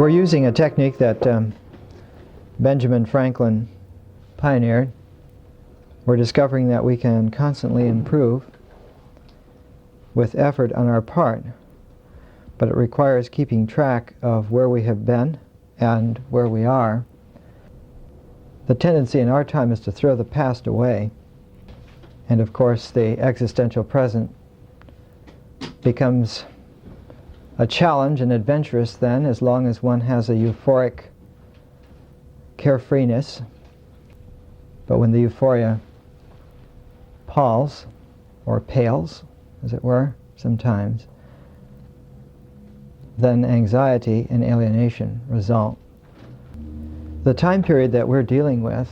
We're using a technique that Benjamin Franklin pioneered. We're discovering that we can constantly improve with effort on our part, but it requires keeping track of where we have been and where we are. The tendency in our time is to throw the past away, and of course the existential present becomes a challenge and adventurous then, as long as one has a euphoric carefreeness. But when the euphoria palls, or pales, as it were, sometimes, then anxiety and alienation result. The time period that we're dealing with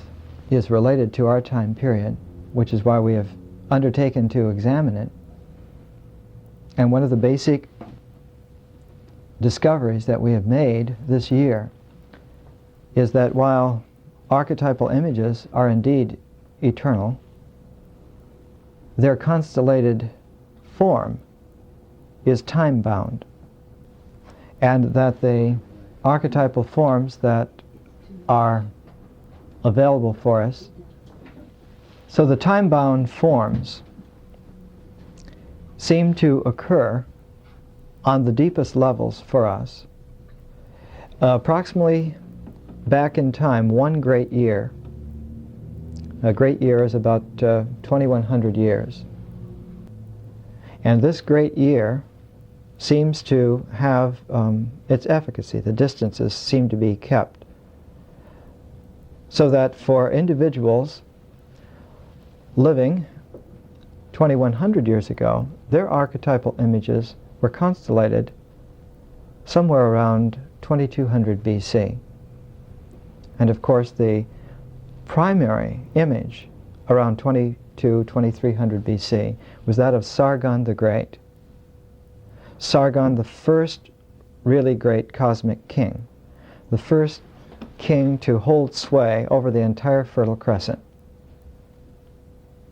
is related to our time period, which is why we have undertaken to examine it. And one of the basic discoveries that we have made this year is that while archetypal images are indeed eternal, their constellated form is time-bound, and that the archetypal forms that are available for us, so the time-bound forms seem to occur on the deepest levels for us, approximately back in time, one great year. A great year is about 2100 years. And this great year seems to have its efficacy. The distances seem to be kept. So that for individuals living 2100 years ago, their archetypal images were constellated somewhere around 2200 BC. And of course the primary image around 2300 BC was that of Sargon the Great. Sargon, the first really great cosmic king, the first king to hold sway over the entire Fertile Crescent.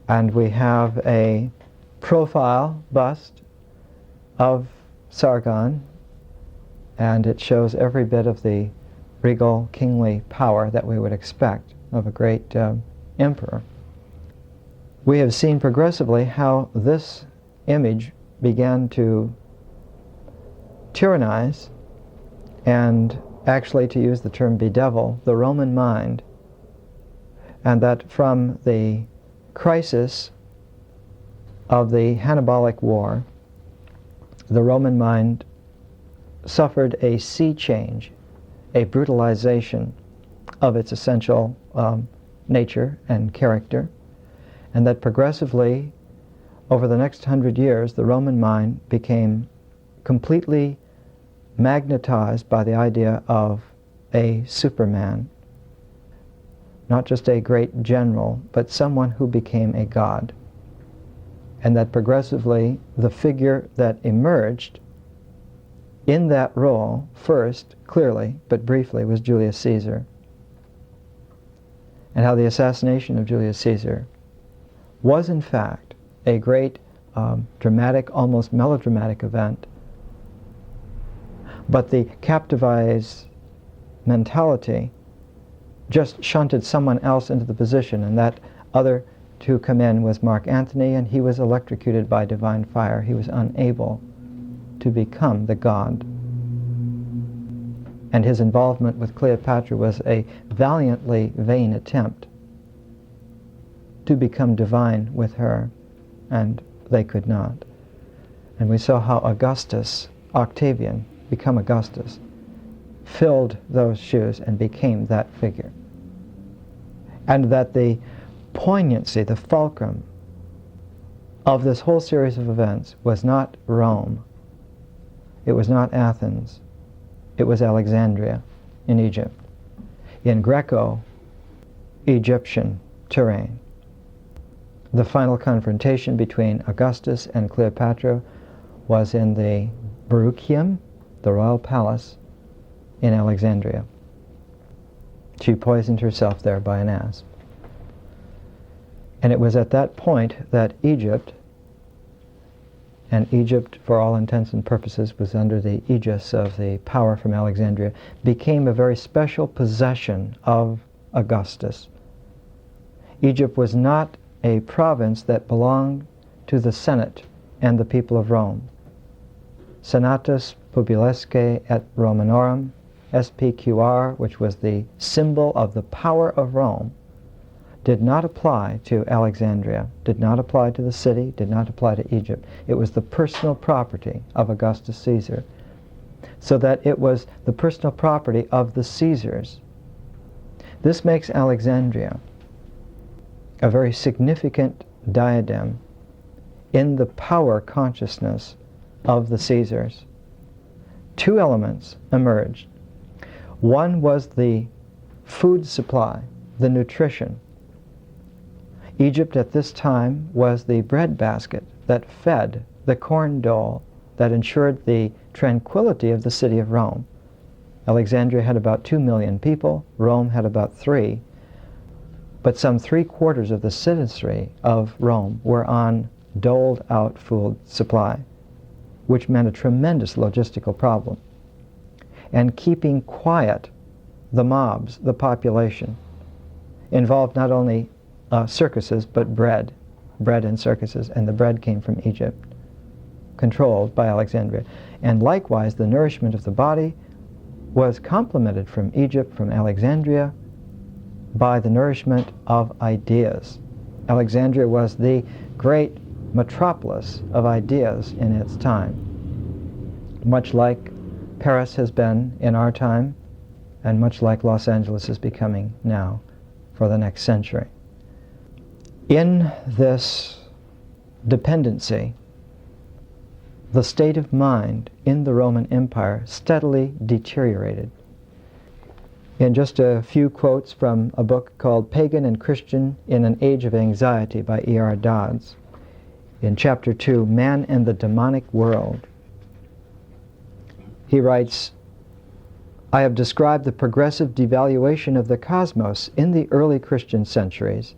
And we have a profile bust of Sargon, and it shows every bit of the regal kingly power that we would expect of a great emperor. We have seen progressively how this image began to tyrannize and actually, to use the term bedevil, the Roman mind, and that from the crisis of the Hannibalic War, the Roman mind suffered a sea change, a brutalization of its essential nature and character, and that progressively, over the next 100 years, the Roman mind became completely magnetized by the idea of a superman, not just a great general, but someone who became a god. And that progressively the figure that emerged in that role first, clearly, but briefly, was Julius Caesar. And how the assassination of Julius Caesar was in fact a great dramatic, almost melodramatic event, but the captivized mentality just shunted someone else into the position, and that other to come in was Mark Antony, and he was electrocuted by divine fire. He was unable to become the god. And his involvement with Cleopatra was a valiantly vain attempt to become divine with her, and they could not. And we saw how Augustus, Octavian, become Augustus, filled those shoes and became that figure. And that the poignancy, the fulcrum of this whole series of events was not Rome, it was not Athens, it was Alexandria in Egypt, in Greco-Egyptian terrain. The final confrontation between Augustus and Cleopatra was in the Bruchium, the royal palace in Alexandria. She poisoned herself there by an asp. And it was at that point that Egypt and Egypt, for all intents and purposes, was under the aegis of the power from Alexandria, became a very special possession of Augustus. Egypt was not a province that belonged to the Senate and the people of Rome. Senatus Publiusque et Romanorum, SPQR, which was the symbol of the power of Rome, did not apply to Alexandria, did not apply to the city, did not apply to Egypt. It was the personal property of Augustus Caesar, so that it was the personal property of the Caesars. This makes Alexandria a very significant diadem in the power consciousness of the Caesars. Two elements emerged. One was the food supply, the nutrition. Egypt at this time was the breadbasket that fed the corn dole that ensured the tranquility of the city of Rome. Alexandria had about 2 million people, Rome had about 3, but some 3/4 of the citizenry of Rome were on doled out food supply, which meant a tremendous logistical problem. And keeping quiet the mobs, the population, involved not only circuses, but bread and circuses, and the bread came from Egypt, controlled by Alexandria. And likewise, the nourishment of the body was complemented from Egypt, from Alexandria, by the nourishment of ideas. Alexandria was the great metropolis of ideas in its time, much like Paris has been in our time, and much like Los Angeles is becoming now for the next century. In this dependency, the state of mind in the Roman Empire steadily deteriorated. In just a few quotes from a book called Pagan and Christian in an Age of Anxiety by E.R. Dodds, in Chapter 2, Man and the Demonic World, he writes, I have described the progressive devaluation of the cosmos in the early Christian centuries,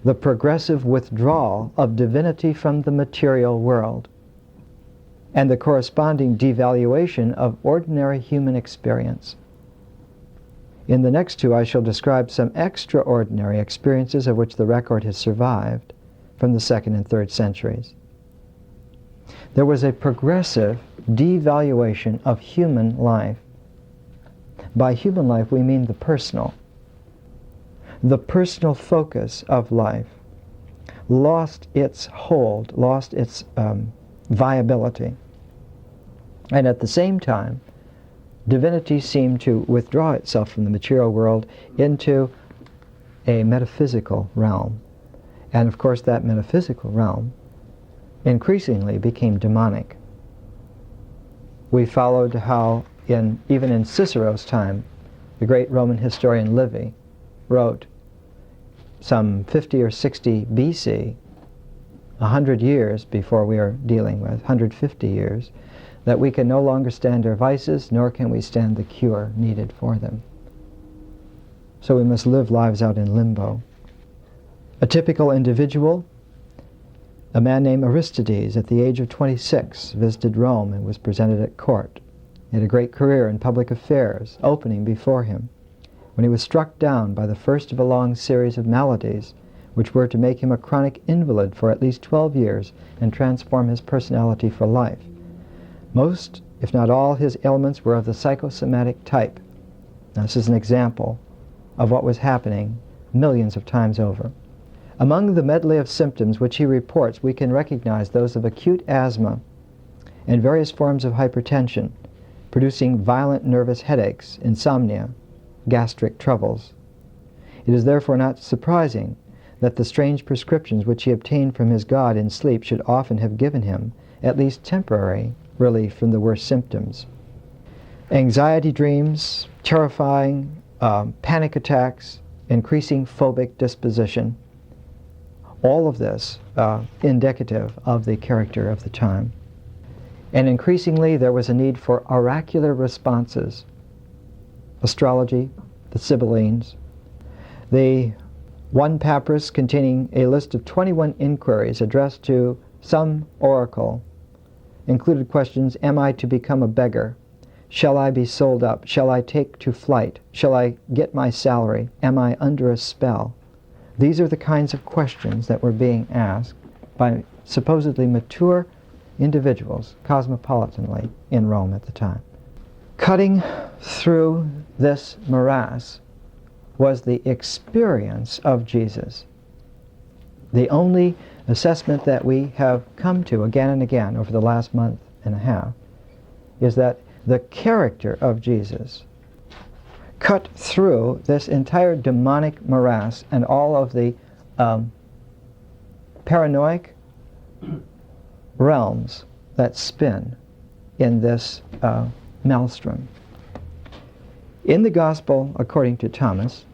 the progressive withdrawal of divinity from the material world, and the corresponding devaluation of ordinary human experience. In the next two, I shall describe some extraordinary experiences of which the record has survived from the 2nd and 3rd centuries. There was a progressive devaluation of human life. By human life, we mean the personal. The personal focus of life lost its hold, lost its viability. And at the same time, divinity seemed to withdraw itself from the material world into a metaphysical realm. And of course, that metaphysical realm increasingly became demonic. We followed how, even in Cicero's time, the great Roman historian Livy wrote some 50 or 60 BC, 100 years before we are dealing with, 150 years, that we can no longer stand our vices, nor can we stand the cure needed for them. So we must live lives out in limbo. A typical individual, a man named Aristides, at the age of 26, visited Rome and was presented at court. He had a great career in public affairs opening before him, when he was struck down by the first of a long series of maladies, which were to make him a chronic invalid for at least 12 years and transform his personality for life. Most, if not all, his ailments were of the psychosomatic type. Now, this is an example of what was happening millions of times over. Among the medley of symptoms which he reports, we can recognize those of acute asthma and various forms of hypertension, producing violent nervous headaches, insomnia, gastric troubles. It is therefore not surprising that the strange prescriptions which he obtained from his God in sleep should often have given him at least temporary relief from the worst symptoms. Anxiety dreams, terrifying panic attacks, increasing phobic disposition, all of this indicative of the character of the time. And increasingly there was a need for oracular responses, astrology, the Sibyllines. The one papyrus containing a list of 21 inquiries addressed to Some oracle included questions: am I to become a beggar? Shall I be sold up? Shall I take to flight? Shall I get my salary? Am I under a spell? These are the kinds of questions that were being asked by supposedly mature individuals, cosmopolitanly, in Rome at the time. Cutting through this morass was the experience of Jesus. The only assessment that we have come to again and again over the last month and a half is that the character of Jesus cut through this entire demonic morass and all of the paranoid realms that spin in this maelstrom. In the Gospel according to Thomas,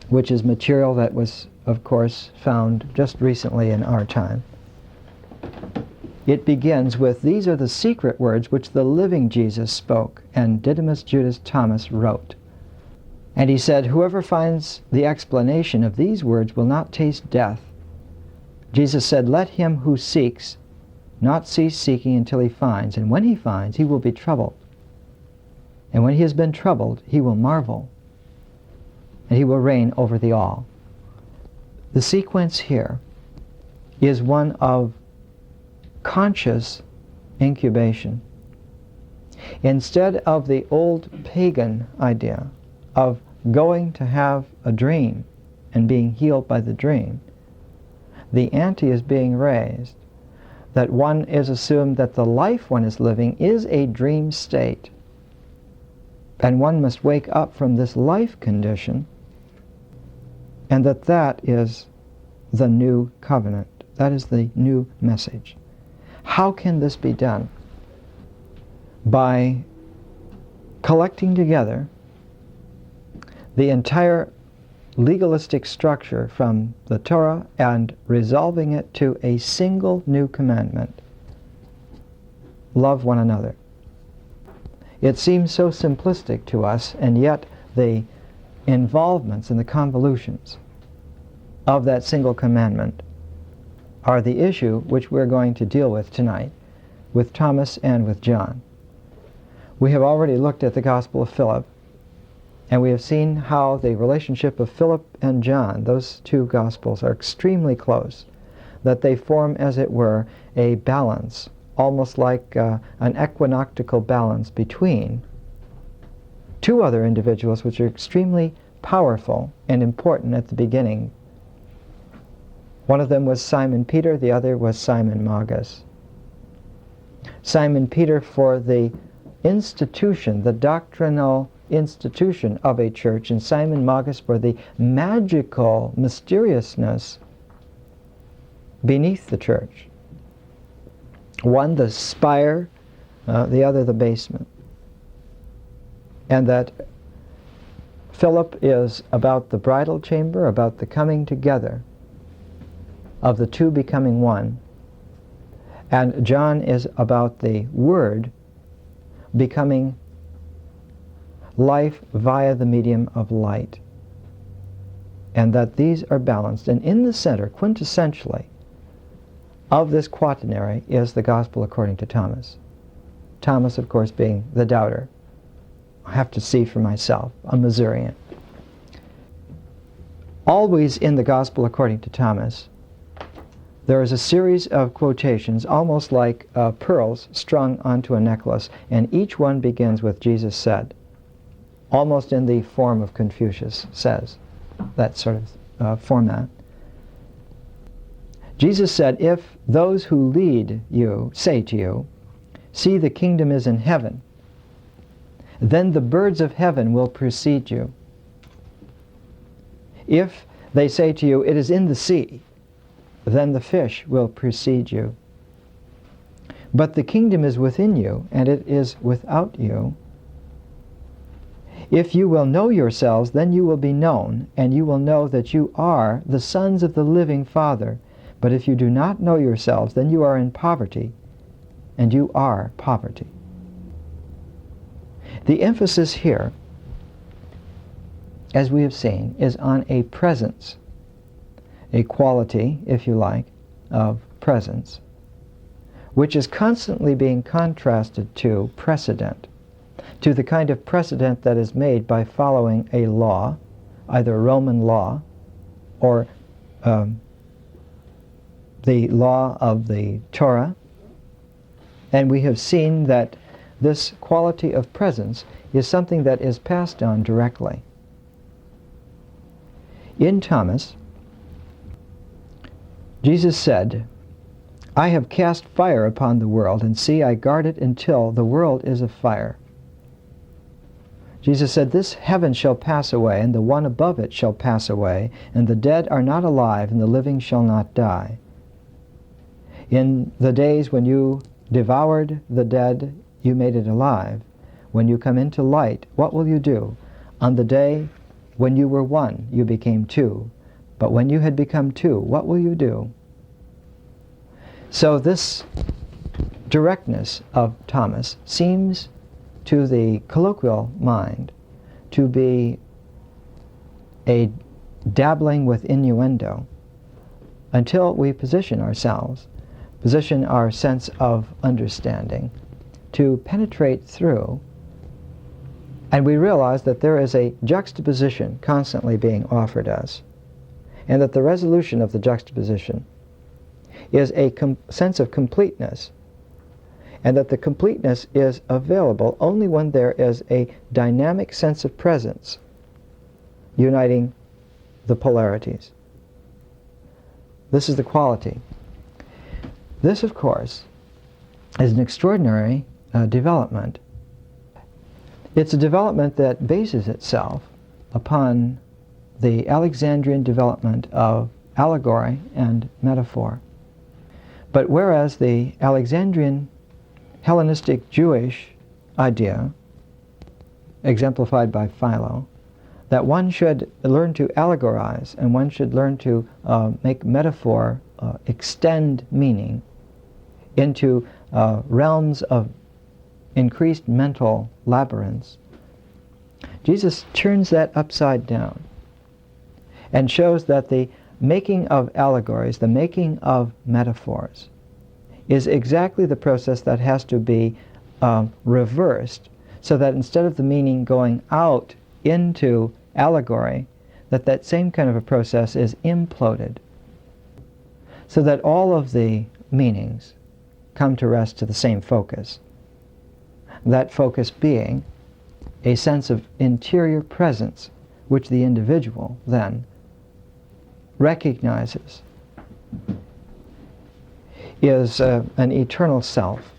which is material that was, of course, found just recently in our time, it begins with, "These are the secret words which the living Jesus spoke, and Didymus Judas Thomas wrote." And he said, "Whoever finds the explanation of these words will not taste death." Jesus said, "Let him who seeks not cease seeking until he finds, and when he finds, he will be troubled. And when he has been troubled, he will marvel, and he will reign over the all." The sequence here is one of conscious incubation. Instead of the old pagan idea of going to have a dream and being healed by the dream, the ante is being raised, that one is assumed that the life one is living is a dream state, and one must wake up from this life condition, and that is the new covenant. That is the new message. How can this be done? By collecting together the entire legalistic structure from the Torah and resolving it to a single new commandment: love one another. It seems so simplistic to us, and yet the involvements and the convolutions of that single commandment are the issue which we're going to deal with tonight, with Thomas and with John. We have already looked at the Gospel of Philip, and we have seen how the relationship of Philip and John, those two Gospels, are extremely close, that they form, as it were, a balance, almost like an equinoctial balance between two other individuals which are extremely powerful and important at the beginning. One of them was Simon Peter, the other was Simon Magus. Simon Peter for the institution, the doctrinal institution of a church, and Simon Magus for the magical mysteriousness beneath the church. One the spire, the other the basement. And that Philip is about the bridal chamber, about the coming together of the two becoming one, and John is about the Word becoming life via the medium of light, and that these are balanced. And in the center, quintessentially, of this quaternary is the Gospel according to Thomas. Thomas, of course, being the doubter. I have to see for myself, a Missourian. Always in the Gospel according to Thomas, there is a series of quotations, almost like pearls strung onto a necklace, and each one begins with "Jesus said," almost in the form of Confucius says, that sort of format. Jesus said, "If those who lead you say to you, 'See, the kingdom is in heaven,' then the birds of heaven will precede you. If they say to you, 'It is in the sea,' then the fish will precede you. But the kingdom is within you, and it is without you. If you will know yourselves, then you will be known, and you will know that you are the sons of the living Father. But if you do not know yourselves, then you are in poverty, and you are poverty." The emphasis here, as we have seen, is on a presence, a quality, if you like, of presence, which is constantly being contrasted to precedent, to the kind of precedent that is made by following a law, either Roman law or the law of the Torah. And we have seen that this quality of presence is something that is passed on directly. In Thomas, Jesus said, "I have cast fire upon the world, and see, I guard it until the world is of fire." Jesus said, "This heaven shall pass away, and the one above it shall pass away, and the dead are not alive, and the living shall not die. In the days when you devoured the dead, you made it alive. When you come into light, what will you do? On the day when you were one, you became two. But when you had become two, what will you do?" So this directness of Thomas seems to the colloquial mind to be a dabbling with innuendo until we position ourselves, position our sense of understanding to penetrate through, and we realize that there is a juxtaposition constantly being offered us, and that the resolution of the juxtaposition is a sense of completeness, and that the completeness is available only when there is a dynamic sense of presence uniting the polarities. This is the quality. This, of course, is an extraordinary development. It's a development that bases itself upon the Alexandrian development of allegory and metaphor. But whereas the Alexandrian Hellenistic Jewish idea, exemplified by Philo, that one should learn to allegorize and one should learn to make metaphor extend meaning into realms of increased mental labyrinths, Jesus turns that upside down and shows that the making of allegories, the making of metaphors, is exactly the process that has to be reversed, so that instead of the meaning going out into allegory, that same kind of a process is imploded, so that all of the meanings come to rest to the same focus. That focus being a sense of interior presence, which the individual then recognizes is an eternal self.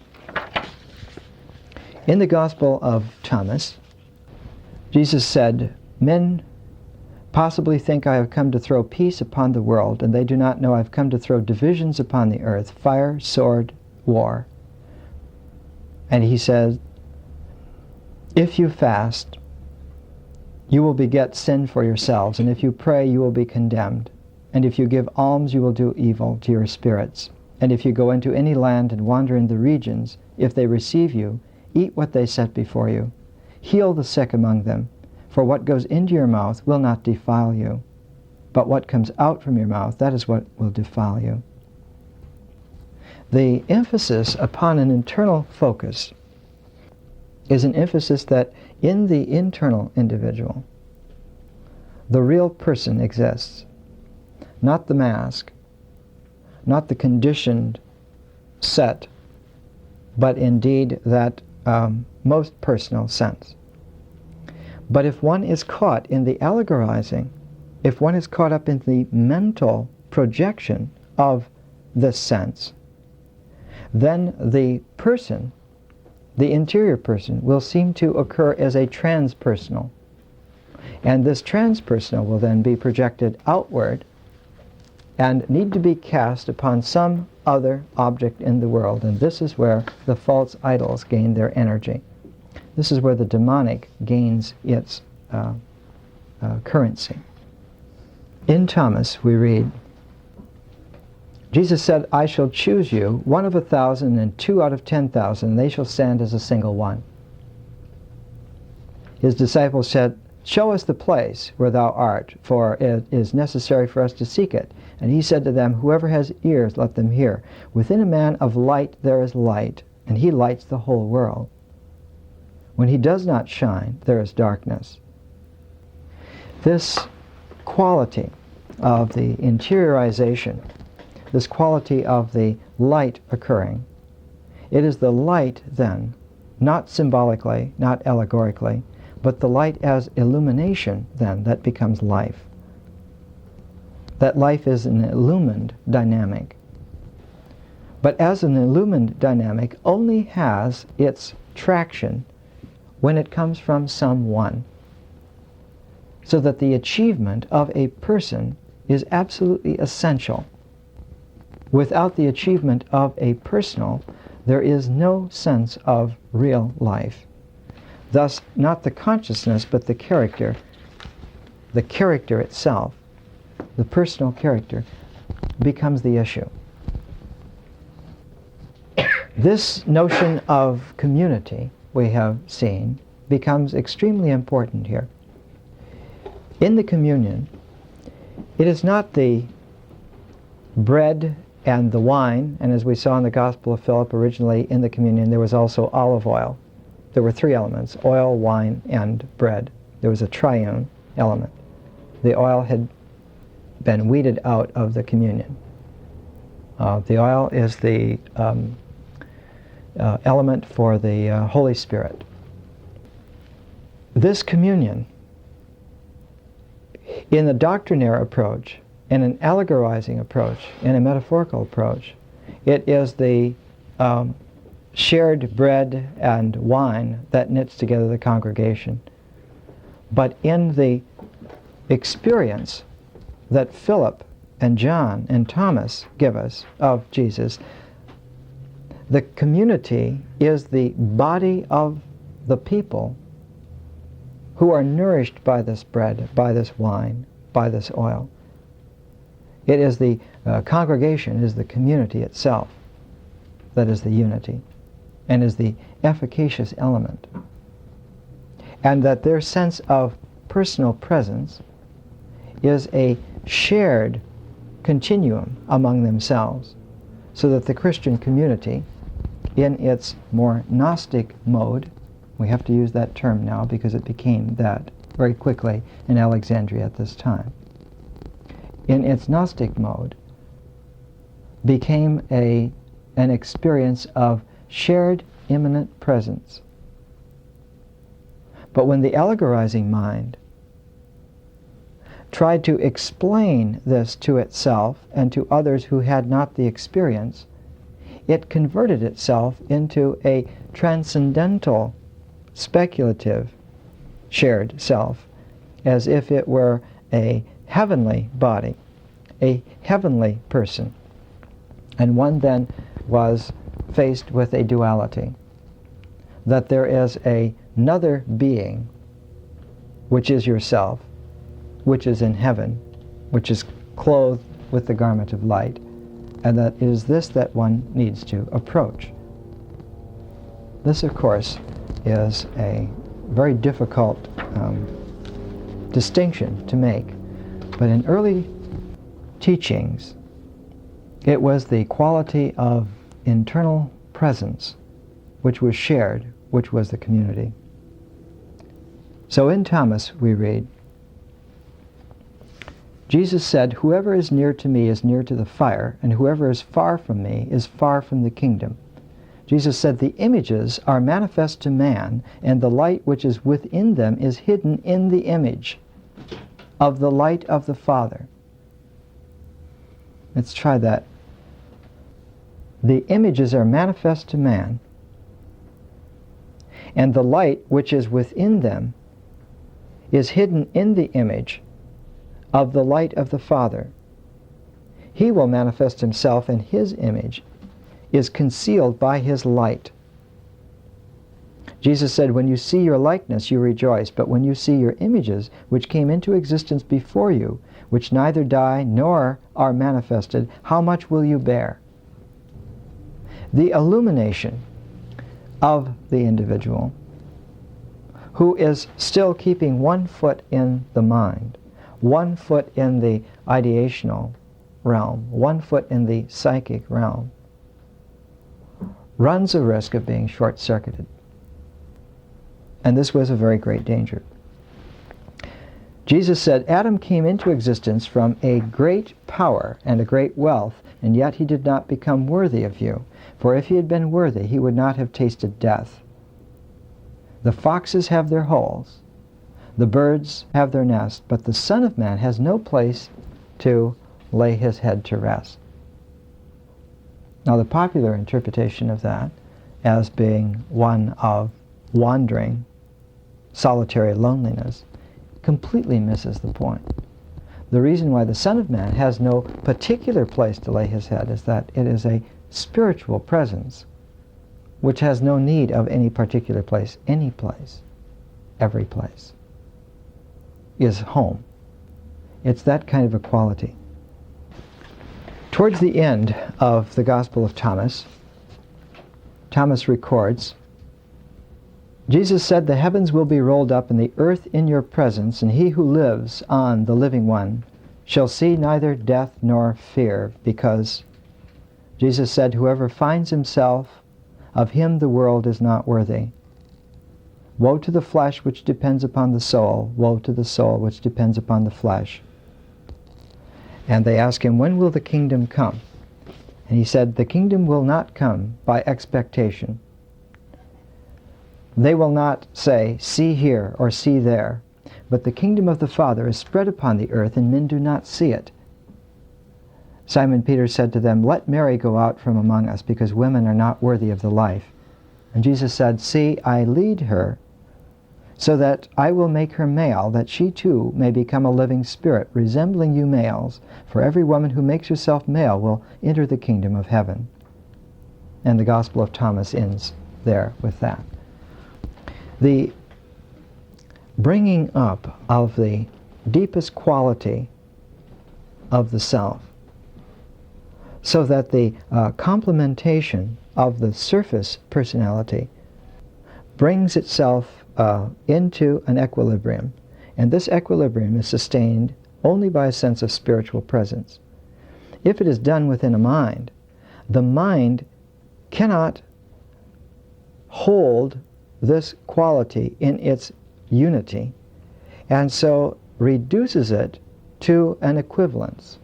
In the Gospel of Thomas, Jesus said, "Men possibly think I have come to throw peace upon the world, and they do not know I've come to throw divisions upon the earth, fire, sword, war." And he says, "If you fast, you will beget sin for yourselves, and if you pray, you will be condemned. And if you give alms, you will do evil to your spirits. And if you go into any land and wander in the regions, if they receive you, eat what they set before you. Heal the sick among them, for what goes into your mouth will not defile you, but what comes out from your mouth, that is what will defile you." The emphasis upon an internal focus is an emphasis that in the internal individual, the real person exists, not the mask, not the conditioned set, but indeed that most personal sense. But if one is caught in the allegorizing, if one is caught up in the mental projection of this sense, then the person, the interior person, will seem to occur as a transpersonal. And this transpersonal will then be projected outward and need to be cast upon some other object in the world. And this is where the false idols gain their energy. This is where the demonic gains its currency. In Thomas we read, Jesus said, "I shall choose you, 1 of 1,000 and 2 out of 10,000, and they shall stand as a single one." His disciples said, Show us the place where thou art, for it is necessary for us to seek it. And he said to them, Whoever has ears, let them hear. Within a man of light there is light, and he lights the whole world. When he does not shine, there is darkness. This quality of the interiorization, this quality of the light occurring, it is the light then, not symbolically, not allegorically, but the light as illumination then that becomes life. That life is an illumined dynamic. But as an illumined dynamic only has its traction when it comes from someone. So that the achievement of a person is absolutely essential. Without the achievement of a personal, there is no sense of real life. Thus, not the consciousness, but the character itself, the personal character, becomes the issue. This notion of community, we have seen, becomes extremely important here. In the communion, it is not the bread and the wine, and as we saw in the Gospel of Philip, originally in the communion there was also olive oil. There were three elements: oil, wine, and bread. There was a triune element. The oil had been weeded out of the communion. The oil is the element for the Holy Spirit. This communion, in the doctrinaire approach, in an allegorizing approach, in a metaphorical approach, it is the shared bread and wine that knits together the congregation. But in the experience that Philip and John and Thomas give us of Jesus, the community is the body of the people who are nourished by this bread, by this wine, by this oil. It is the congregation, is the community itself that is the unity and is the efficacious element. And that their sense of personal presence is a shared continuum among themselves, so that the Christian community, in its more Gnostic mode, we have to use that term now because it became that very quickly in Alexandria at this time, in its Gnostic mode, became an experience of shared immanent presence. But when the allegorizing mind tried to explain this to itself and to others who had not the experience, it converted itself into a transcendental, speculative, shared self, as if it were a heavenly body, a heavenly person. And one then was faced with a duality, that there is another being, which is yourself, which is in heaven, which is clothed with the garment of light, and that it is this that one needs to approach. This, of course, is a very difficult distinction to make, but in early teachings, it was the quality of internal presence which was shared, which was the community. So in Thomas we read, Jesus said, "Whoever is near to me is near to the fire, and whoever is far from me is far from the kingdom." Jesus said, "The images are manifest to man, and the light which is within them is hidden in the image of the light of the Father." Let's try that. The images are manifest to man, and the light which is within them is hidden in the image of the light of the Father. He will manifest himself, and his image is concealed by his light. Jesus said, "When you see your likeness, you rejoice, but when you see your images, which came into existence before you, which neither die nor are manifested, how much will you bear?" The illumination of the individual who is still keeping one foot in the mind, one foot in the ideational realm, one foot in the psychic realm, runs a risk of being short-circuited. And this was a very great danger. Jesus said, Adam came into existence from a great power and a great wealth, and yet he did not become worthy of you. For if he had been worthy, he would not have tasted death. The foxes have their holes, the birds have their nest, but the Son of Man has no place to lay his head to rest. Now, the popular interpretation of that as being one of wandering, solitary loneliness completely misses the point. The reason why the Son of Man has no particular place to lay his head is that it is a spiritual presence which has no need of any particular place. Any place, every place, is home. It's that kind of a quality. Towards the end of the Gospel of Thomas, Thomas records, Jesus said, the heavens will be rolled up and the earth in your presence, and he who lives on the living one shall see neither death nor fear, because Jesus said, whoever finds himself, of him the world is not worthy. Woe to the flesh which depends upon the soul, woe to the soul which depends upon the flesh. And they ask him, when will the kingdom come? And he said, the kingdom will not come by expectation. They will not say, see here or see there, but the kingdom of the Father is spread upon the earth, and men do not see it. Simon Peter said to them, let Mary go out from among us, because women are not worthy of the life. And Jesus said, see, I lead her, so that I will make her male, that she too may become a living spirit, resembling you males. For every woman who makes herself male will enter the kingdom of heaven. And the Gospel of Thomas ends there with that. The bringing up of the deepest quality of the self, so that the complementation of the surface personality brings itself into an equilibrium, and this equilibrium is sustained only by a sense of spiritual presence. If it is done within a mind, the mind cannot hold this quality in its unity, and so reduces it to an equivalence.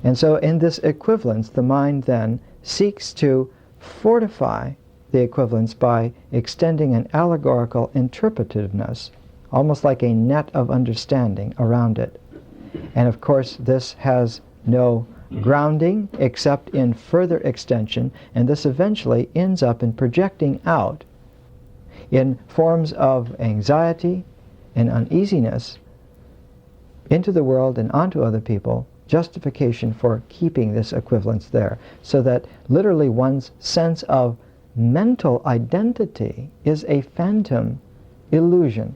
And so in this equivalence, the mind then seeks to fortify the equivalence by extending an allegorical interpretativeness, almost like a net of understanding around it. And of course, this has no grounding except in further extension, and this eventually ends up in projecting out in forms of anxiety and uneasiness into the world and onto other people, justification for keeping this equivalence there, so that literally one's sense of mental identity is a phantom illusion.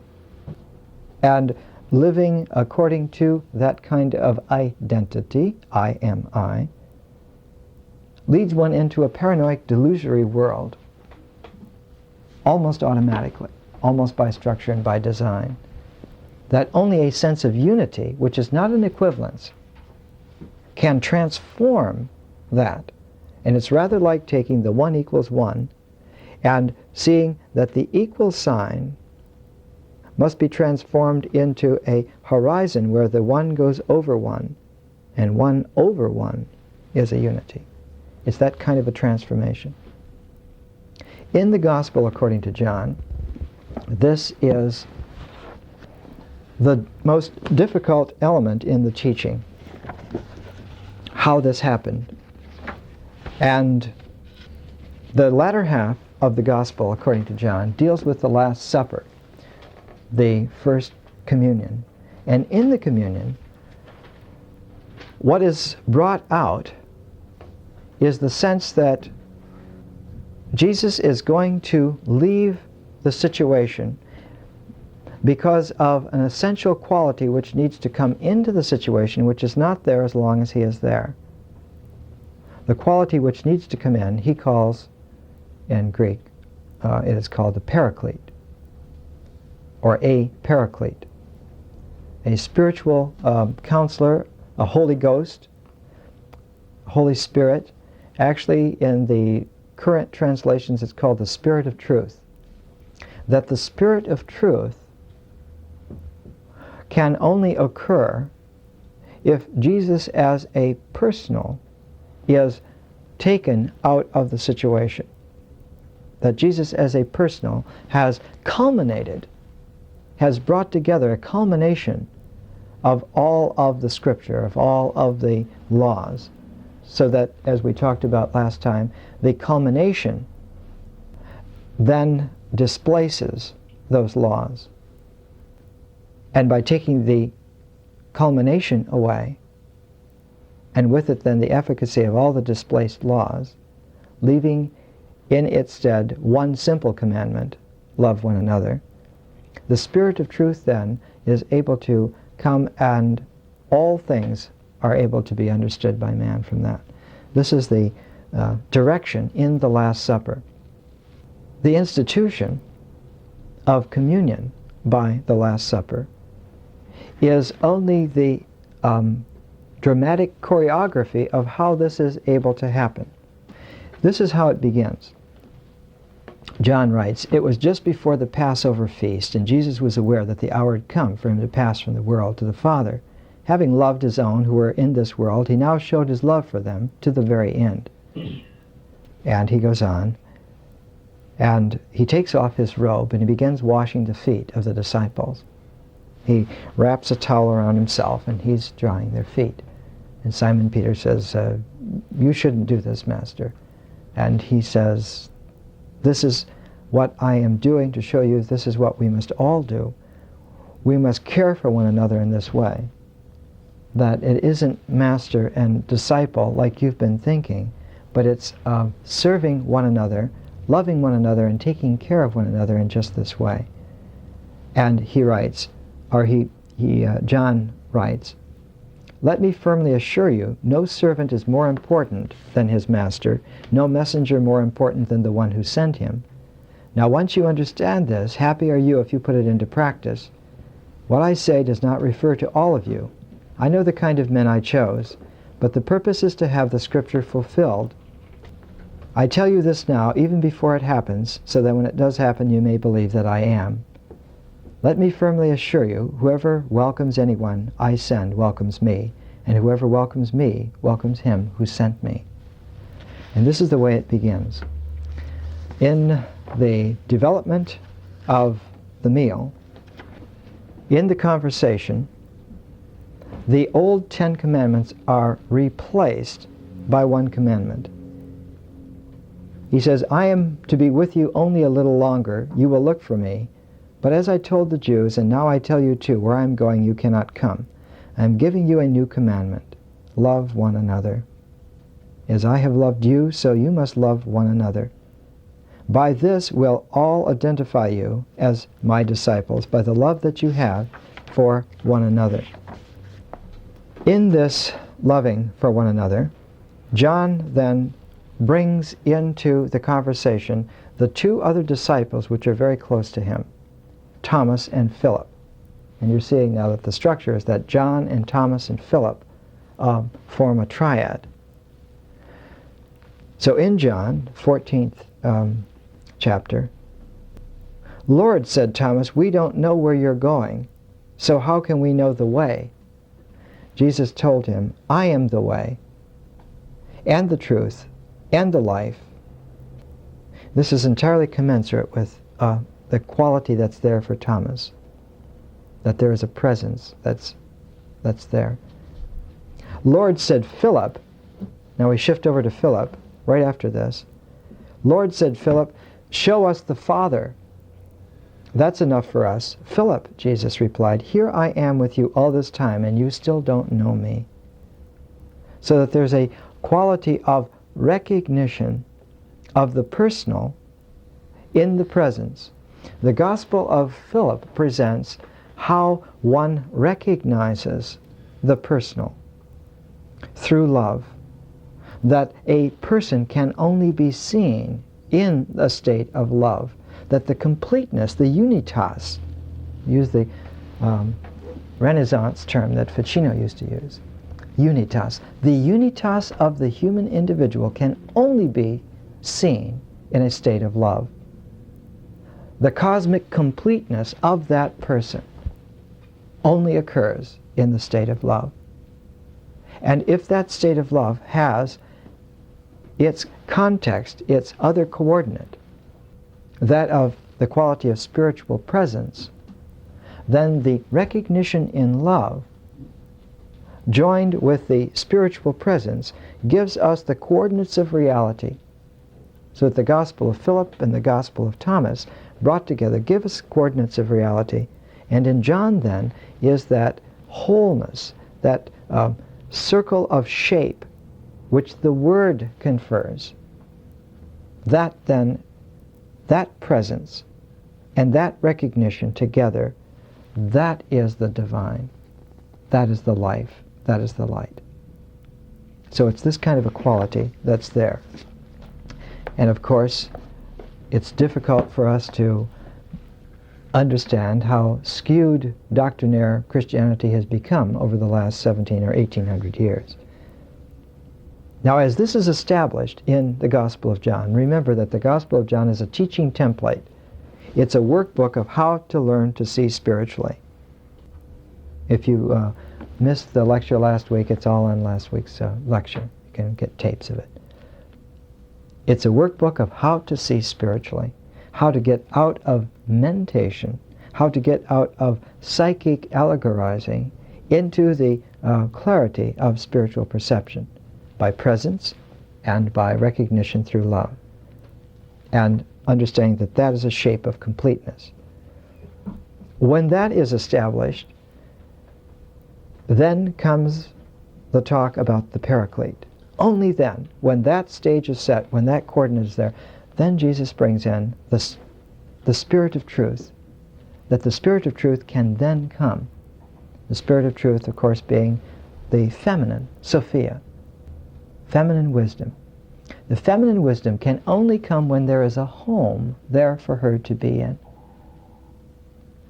And living according to that kind of identity, I am I, leads one into a paranoid, delusory world, almost automatically, almost by structure and by design. That only a sense of unity, which is not an equivalence, can transform that. And it's rather like taking the 1 equals 1 and seeing that the equal sign must be transformed into a horizon where the 1 goes over 1 and 1 over 1 is a unity. It's that kind of a transformation. In the Gospel according to John, this is the most difficult element in the teaching, how this happened. And the latter half of the Gospel according to John deals with the Last Supper, the first communion. And in the communion, what is brought out is the sense that Jesus is going to leave the situation because of an essential quality which needs to come into the situation, which is not there as long as he is there. The quality which needs to come in, he calls, in Greek, it is called the paraclete. or a paraclete, a spiritual counselor, a Holy Ghost, Holy Spirit. Actually, in the current translations, it's called the Spirit of Truth. That the Spirit of Truth can only occur if Jesus as a personal is taken out of the situation. That Jesus as a personal has culminated, has brought together a culmination of all of the Scripture, of all of the laws, so that, as we talked about last time, the culmination then displaces those laws. And by taking the culmination away, and with it then the efficacy of all the displaced laws, leaving in its stead one simple commandment, love one another, the Spirit of Truth then is able to come, and all things are able to be understood by man from that. This is the direction in the Last Supper. The institution of communion by the Last Supper is only the dramatic choreography of how this is able to happen. This is how it begins. John writes, "It was just before the Passover feast, and Jesus was aware that the hour had come for him to pass from the world to the Father. Having loved his own who were in this world, he now showed his love for them to the very end." And he goes on, and he takes off his robe and he begins washing the feet of the disciples. He wraps a towel around himself and he's drying their feet. And Simon Peter says, "You shouldn't do this, Master." And he says, "This is what I am doing to show you this is what we must all do. We must care for one another in this way. That it isn't master and disciple like you've been thinking, but it's serving one another, loving one another, and taking care of one another in just this way." And he writes, or John writes, "Let me firmly assure you, no servant is more important than his master, no messenger more important than the one who sent him. Now once you understand this, happy are you if you put it into practice. What I say does not refer to all of you. I know the kind of men I chose, but the purpose is to have the Scripture fulfilled. I tell you this now, even before it happens, so that when it does happen you may believe that I am. Let me firmly assure you, whoever welcomes anyone I send welcomes me, and whoever welcomes me welcomes him who sent me." And this is the way it begins. In the development of the meal, in the conversation, the old 10 commandments are replaced by one commandment. He says, "I am to be with you only a little longer. You will look for me. But as I told the Jews, and now I tell you too, where I am going you cannot come. I am giving you a new commandment. Love one another. As I have loved you, so you must love one another. By this will all identify you as my disciples, by the love that you have for one another." In this loving for one another, John then brings into the conversation the two other disciples which are very close to him, Thomas and Philip. And you're seeing now that the structure is that John and Thomas and Philip form a triad. So in John, 14th chapter, "Lord," said Thomas, "we don't know where you're going, so how can we know the way?" Jesus told him, "I am the way, and the truth, and the life." This is entirely commensurate with the quality that's there for Thomas, that there is a presence that's there. "Lord," said Philip, now we shift over to Philip right after this. "Lord," said Philip, "show us the Father. That's enough for us." "Philip," Jesus replied, "here I am with you all this time, and you still don't know me." So that there's a quality of recognition of the personal in the presence. The Gospel of Philip presents how one recognizes the personal through love, that a person can only be seen in a state of love, that the completeness, the unitas use the Renaissance term that Ficino used to use, unitas. The unitas of the human individual can only be seen in a state of love. The cosmic completeness of that person only occurs in the state of love. And if that state of love has its context, its other coordinate, that of the quality of spiritual presence, then the recognition in love, joined with the spiritual presence, gives us the coordinates of reality. So that the Gospel of Philip and the Gospel of Thomas, brought together, give us coordinates of reality. And in John, then, is that wholeness, that circle of shape, which the Word confers. That, then, that presence and that recognition together, that is the divine. That is the life. That is the light. So it's this kind of a quality that's there. And of course, it's difficult for us to understand how skewed doctrinaire Christianity has become over the last 17 or 1800 years. Now, as this is established in the Gospel of John, remember that the Gospel of John is a teaching template. It's a workbook of how to learn to see spiritually. If you missed the lecture last week, it's all on last week's lecture. You can get tapes of it. It's a workbook of how to see spiritually, how to get out of mentation, how to get out of psychic allegorizing into the clarity of spiritual perception by presence and by recognition through love, and understanding that that is a shape of completeness. When that is established, then comes the talk about the Paraclete. Only then, when that stage is set, when that coordinate is there, then Jesus brings in the Spirit of Truth, that the Spirit of Truth can then come. The Spirit of Truth, of course, being the feminine, Sophia, feminine wisdom. The feminine wisdom can only come when there is a home there for her to be in.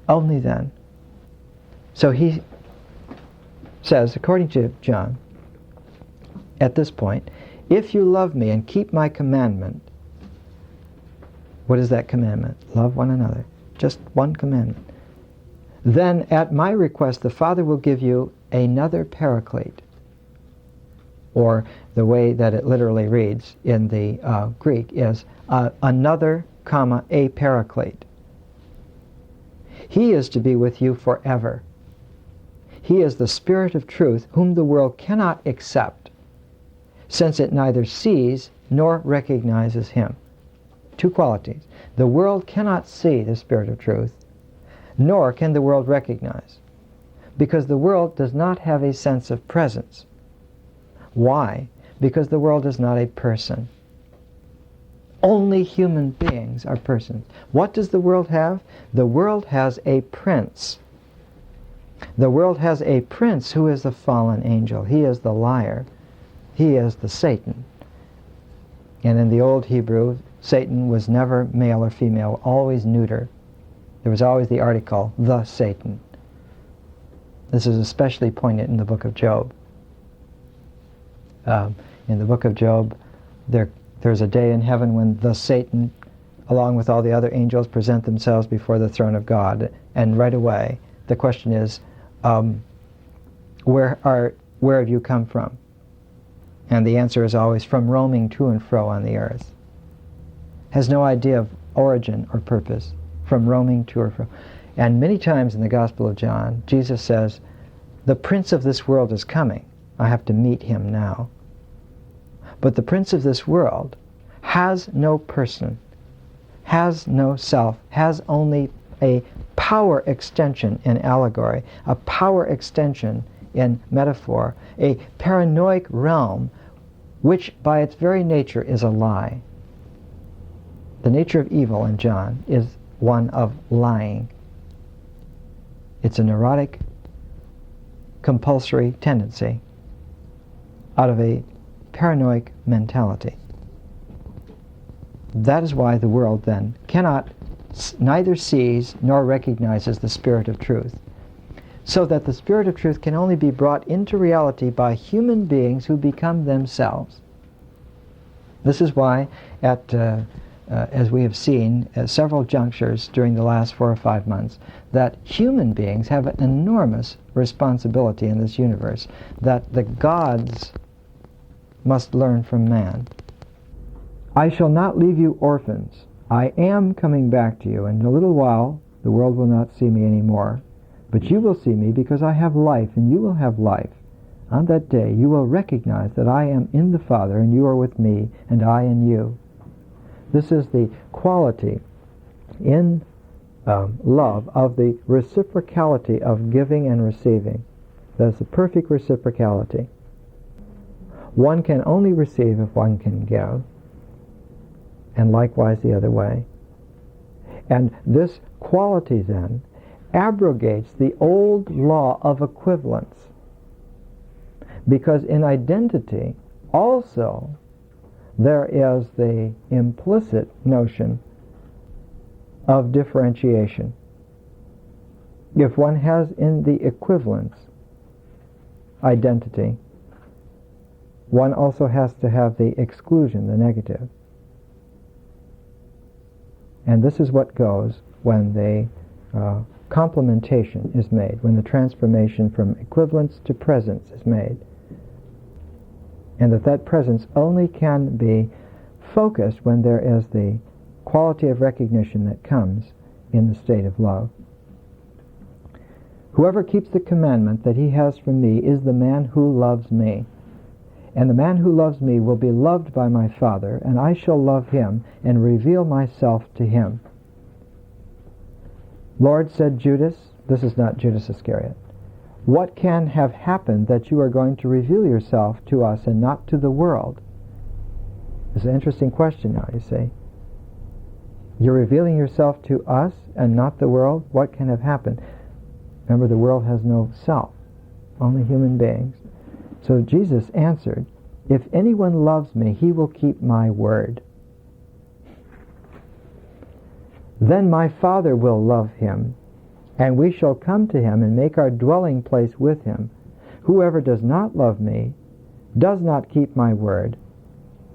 Only then. So he says, according to John, at this point, if you love me and keep my commandment, what is that commandment? Love one another. Just one commandment. Then at my request the Father will give you another Paraclete. Or the way that it literally reads in the Greek is another, comma, a Paraclete. He is to be with you forever. He is the Spirit of truth, whom the world cannot accept, since it neither sees nor recognizes him. Two qualities. The world cannot see the Spirit of truth, nor can the world recognize, because the world does not have a sense of presence. Why? Because the world is not a person. Only human beings are persons. What does the world have? The world has a prince. The world has a prince who is the fallen angel. He is the liar. He is the Satan. And in the old Hebrew, Satan was never male or female, always neuter. There was always the article, the Satan. This is especially poignant in the book of Job. In the book of Job, there's a day in heaven when the Satan, along with all the other angels, present themselves before the throne of God. And right away, the question is, where have you come from? And the answer is always from roaming to and fro on the earth. Has no idea of origin or purpose, from roaming to or fro. And many times in the Gospel of John, Jesus says, the prince of this world is coming. I have to meet him now. But the prince of this world has no person, has no self, has only a power extension in allegory, a power extension in metaphor, a paranoid realm which by its very nature is a lie. The nature of evil in John is one of lying. It's a neurotic, compulsory tendency out of a paranoid mentality. That is why the world then cannot neither sees nor recognizes the Spirit of truth. So that the Spirit of truth can only be brought into reality by human beings who become themselves. This is why, as we have seen at several junctures during the last 4 or 5 months, that human beings have an enormous responsibility in this universe, that the gods must learn from man. I shall not leave you orphans. I am coming back to you. In a little while the world will not see me anymore, but you will see me, because I have life and you will have life. On that day you will recognize that I am in the Father and you are with me and I in you. This is the quality in love of the reciprocality of giving and receiving. That's the perfect reciprocality. One can only receive if one can give, and likewise the other way. And this quality then abrogates the old law of equivalence, because in identity also there is the implicit notion of differentiation. If one has in the equivalence identity, one also has to have the exclusion, the negative. And this is what goes when the complementation is made, when the transformation from equivalence to presence is made. And that presence only can be focused when there is the quality of recognition that comes in the state of love. Whoever keeps the commandment that he has from me is the man who loves me. And the man who loves me will be loved by my Father, and I shall love him and reveal myself to him. Lord, said Judas, this is not Judas Iscariot, what can have happened that you are going to reveal yourself to us and not to the world? It's an interesting question now, you see. You're revealing yourself to us and not the world? What can have happened? Remember, the world has no self, only human beings. So Jesus answered, if anyone loves me, he will keep my word. Then my Father will love him, and we shall come to him and make our dwelling place with him. Whoever does not love me does not keep my word.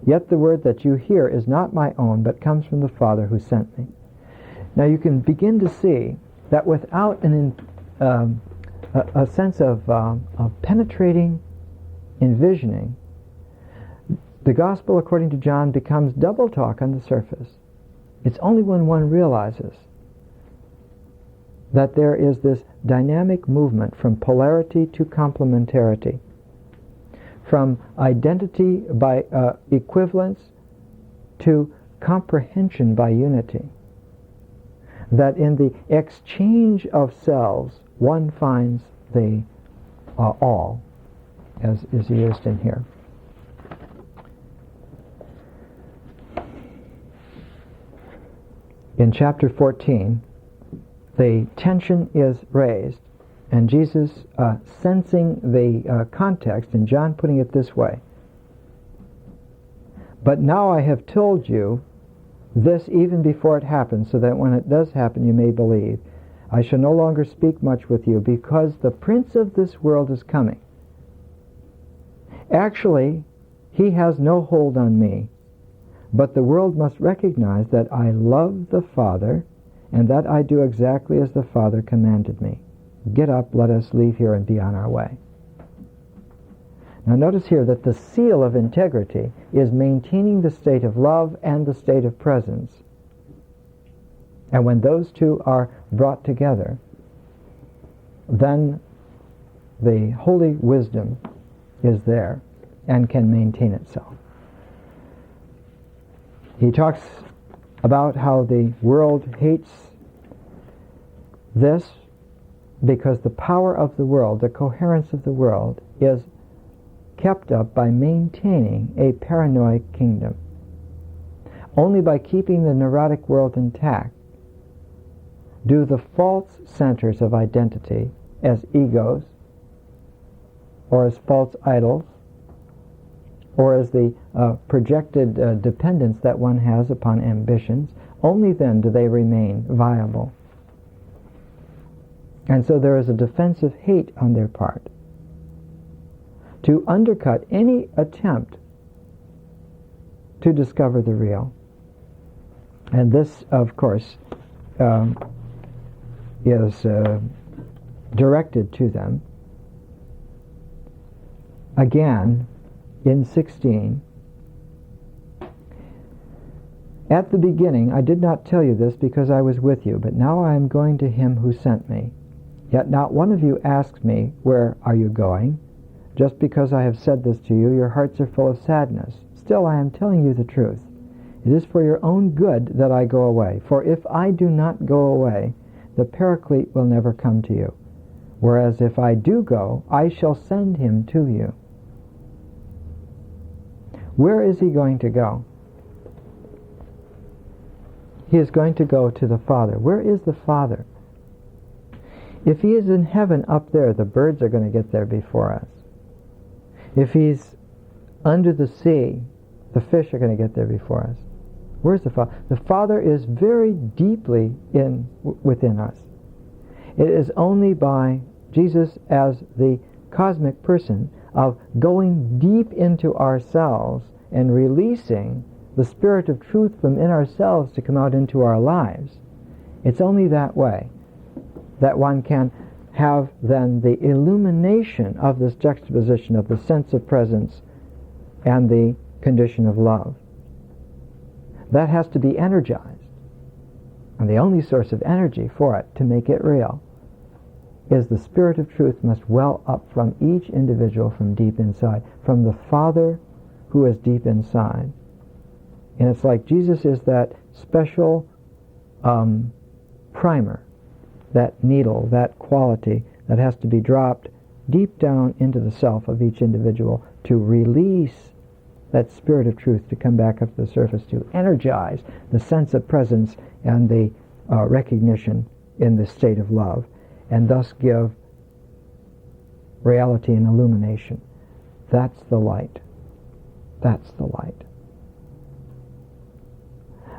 Yet the word that you hear is not my own, but comes from the Father who sent me. Now you can begin to see that without a sense of penetrating envisioning, the gospel according to John becomes double talk on the surface. It's only when one realizes that there is this dynamic movement from polarity to complementarity, from identity by equivalence to comprehension by unity, that in the exchange of selves one finds the all, as is used in here. In chapter 14, the tension is raised, and Jesus, sensing the context, and John putting it this way, but now I have told you this even before it happens, so that when it does happen you may believe. I shall no longer speak much with you, because the prince of this world is coming. Actually, he has no hold on me, but the world must recognize that I love the Father, and that I do exactly as the Father commanded me. Get up, let us leave here and be on our way. Now notice here that the seal of integrity is maintaining the state of love and the state of presence. And when those two are brought together, then the holy wisdom is there and can maintain itself. He talks about how the world hates this because the power of the world, the coherence of the world, is kept up by maintaining a paranoid kingdom. Only by keeping the neurotic world intact do the false centers of identity as egos, or as false idols, or as the projected dependence that one has upon ambitions, only then do they remain viable. And so there is a defensive hate on their part to undercut any attempt to discover the real. And this, of course, is directed to them again in 16. At the beginning I did not tell you this because I was with you, but now I am going to him who sent me. Yet not one of you asks me, where are you going? Just because I have said this to you, your hearts are full of sadness. Still I am telling you the truth. It is for your own good that I go away. For if I do not go away, the Paraclete will never come to you. Whereas if I do go, I shall send him to you. Where is he going to go? He is going to go to the Father. Where is the Father? If he is in heaven up there, the birds are going to get there before us. If he's under the sea, the fish are going to get there before us. Where's the Father? The Father is very deeply within us. It is only by Jesus as the cosmic person of going deep into ourselves and releasing the spirit of truth from in ourselves to come out into our lives. It's only that way that one can have then the illumination of this juxtaposition of the sense of presence and the condition of love. That has to be energized. And the only source of energy for it, to make it real, is the spirit of truth must well up from each individual from deep inside, from the Father who is deep inside. And it's like Jesus is that special primer, that needle, that quality that has to be dropped deep down into the self of each individual to release that spirit of truth to come back up to the surface, to energize the sense of presence and the recognition in the state of love, and thus give reality and illumination. That's the light. That's the light.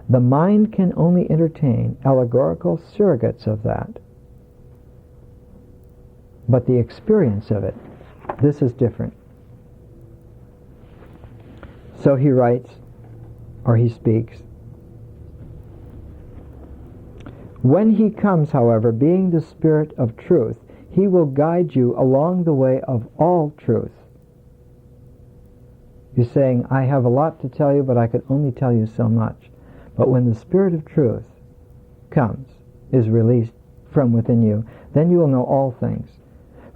The mind can only entertain allegorical surrogates of that. But the experience of it, this is different. So he writes, or he speaks, when he comes, however, being the Spirit of truth, he will guide you along the way of all truth. You're saying, I have a lot to tell you, but I could only tell you so much. But when the Spirit of truth comes, is released from within you, then you will know all things.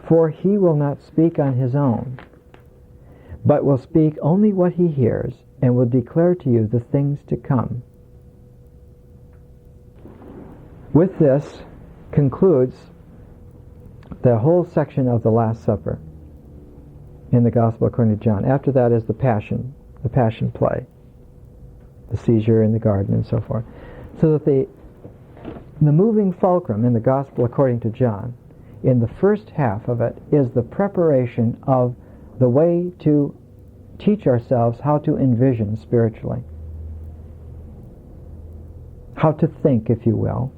For he will not speak on his own, but will speak only what he hears, and will declare to you the things to come. With this concludes the whole section of the Last Supper in the Gospel according to John. After that is the Passion play, the seizure in the garden and so forth. So that the moving fulcrum in the Gospel according to John, in the first half of it, is the preparation of the way to teach ourselves how to envision spiritually, how to think, if you will,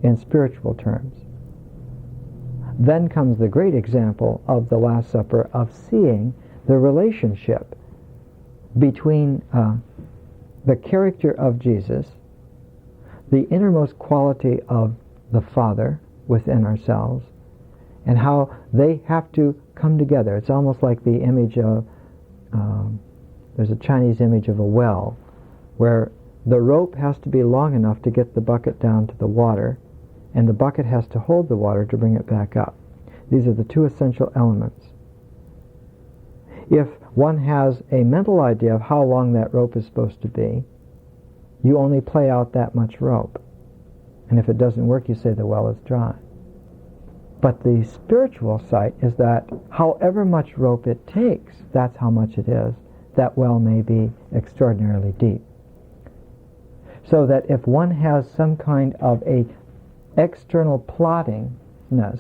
in spiritual terms. Then comes the great example of the Last Supper of seeing the relationship between the character of Jesus, the innermost quality of the Father within ourselves, and how they have to come together. It's almost like the image of, there's a Chinese image of a well, where the rope has to be long enough to get the bucket down to the water, and the bucket has to hold the water to bring it back up. These are the two essential elements. If one has a mental idea of how long that rope is supposed to be, you only play out that much rope. And if it doesn't work, you say the well is dry. But the spiritual sight is that however much rope it takes, that's how much it is. That well may be extraordinarily deep. So that if one has some kind of a external plottingness,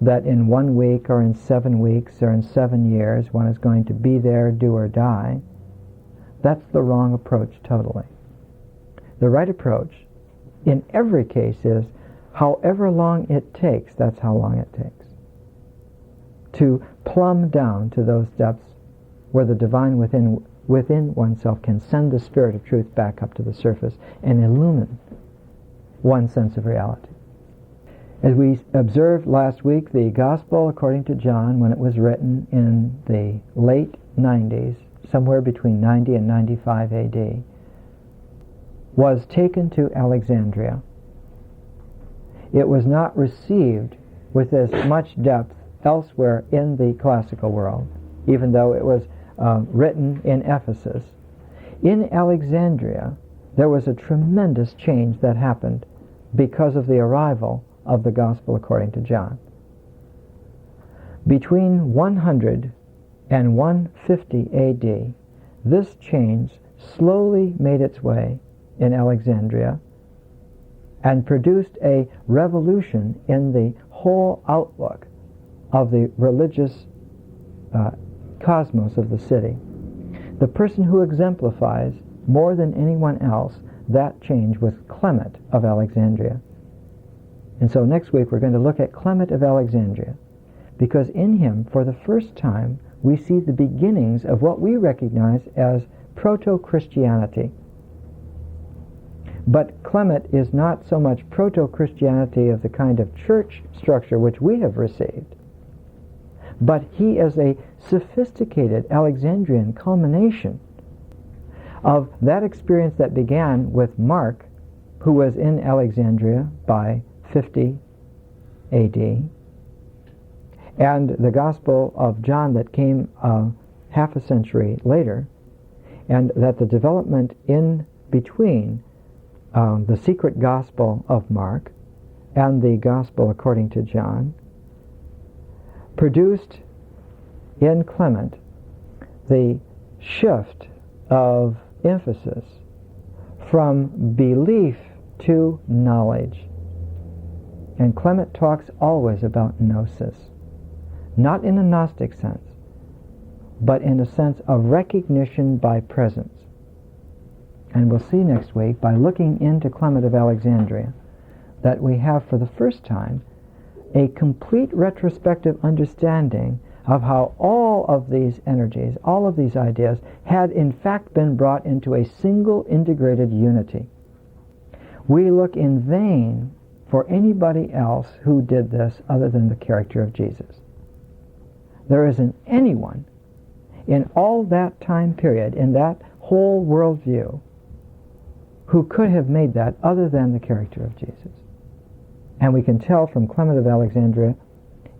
that in 1 week or in 7 weeks or in 7 years one is going to be there, do or die, that's the wrong approach totally. The right approach in every case is however long it takes, that's how long it takes, to plumb down to those depths where the divine within oneself can send the spirit of truth back up to the surface and illumine one's sense of reality. As we observed last week, the Gospel according to John, when it was written in the late 90s, somewhere between 90 and 95 AD, was taken to Alexandria. It was not received with as much depth elsewhere in the classical world, even though it was written in Ephesus. In Alexandria, there was a tremendous change that happened because of the arrival of the Gospel according to John. Between 100 and 150 AD, this change slowly made its way in Alexandria and produced a revolution in the whole outlook of the religious cosmos of the city. The person who exemplifies more than anyone else that change was Clement of Alexandria. And so next week we're going to look at Clement of Alexandria, because in him, for the first time, we see the beginnings of what we recognize as proto-Christianity. But Clement is not so much proto-Christianity of the kind of church structure which we have received, but he is a sophisticated Alexandrian culmination of that experience that began with Mark, who was in Alexandria by 50 AD, and the Gospel of John that came half a century later, and that the development in between the secret Gospel of Mark and the Gospel according to John produced in Clement the shift of emphasis from belief to knowledge. And Clement talks always about gnosis, not in a Gnostic sense, but in a sense of recognition by presence. And we'll see next week, by looking into Clement of Alexandria, that we have for the first time a complete retrospective understanding of how all of these energies, all of these ideas, had in fact been brought into a single integrated unity. We look in vain for anybody else who did this other than the character of Jesus. There isn't anyone in all that time period, in that whole worldview, who could have made that other than the character of Jesus. And we can tell from Clement of Alexandria,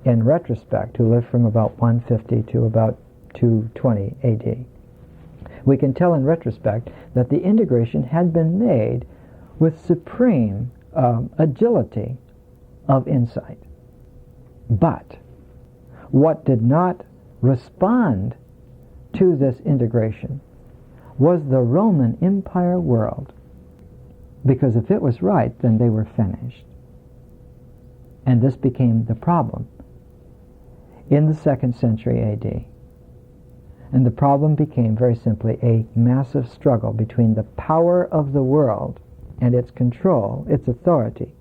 in retrospect, who lived from about 150 to about 220 AD, we can tell in retrospect that the integration had been made with supreme agility of insight. But what did not respond to this integration was the Roman Empire world, because if it was right, then they were finished. And this became the problem in the 2nd century AD. And the problem became very simply a massive struggle between the power of the world and its control, its authority,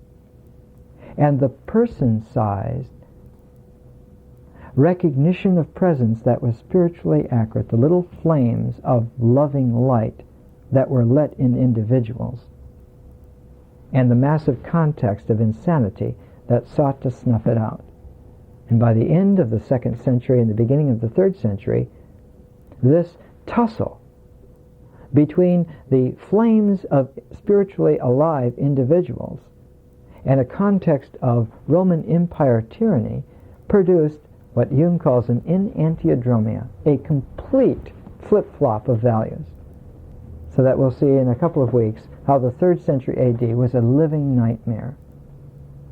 and the person-sized recognition of presence that was spiritually accurate, the little flames of loving light that were lit in individuals, and the massive context of insanity that sought to snuff it out. And by the end of the 2nd century and the beginning of the 3rd century, this tussle between the flames of spiritually alive individuals and a context of Roman Empire tyranny produced what Jung calls an enantiodromia, a complete flip-flop of values. So that we'll see in a couple of weeks how the 3rd century AD was a living nightmare,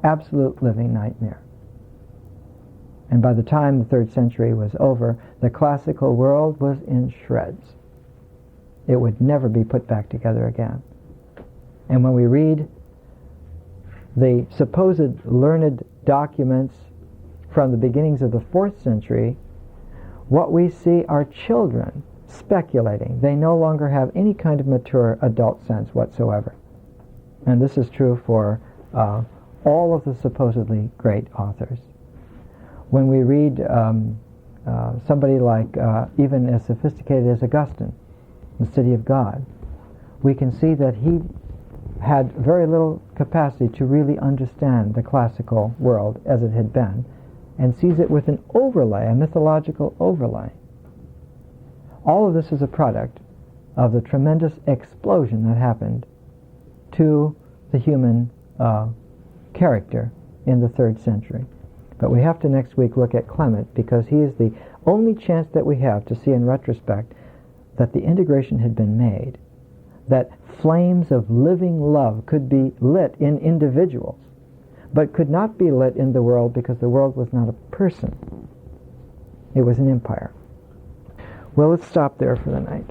absolute living nightmare. And by the time the 3rd century was over, the classical world was in shreds. It would never be put back together again. And when we read the supposed learned documents from the beginnings of the 4th century, what we see are children speculating. They no longer have any kind of mature adult sense whatsoever. And this is true for all of the supposedly great authors. When we read somebody like even as sophisticated as Augustine, The City of God, we can see that he had very little capacity to really understand the classical world as it had been, and sees it with an overlay, a mythological overlay. All of this is a product of the tremendous explosion that happened to the human character in the 3rd century. But we have to next week look at Clement, because he is the only chance that we have to see in retrospect that the integration had been made, that flames of living love could be lit in individuals, but could not be lit in the world, because the world was not a person. It was an empire. Well, let's stop there for the night.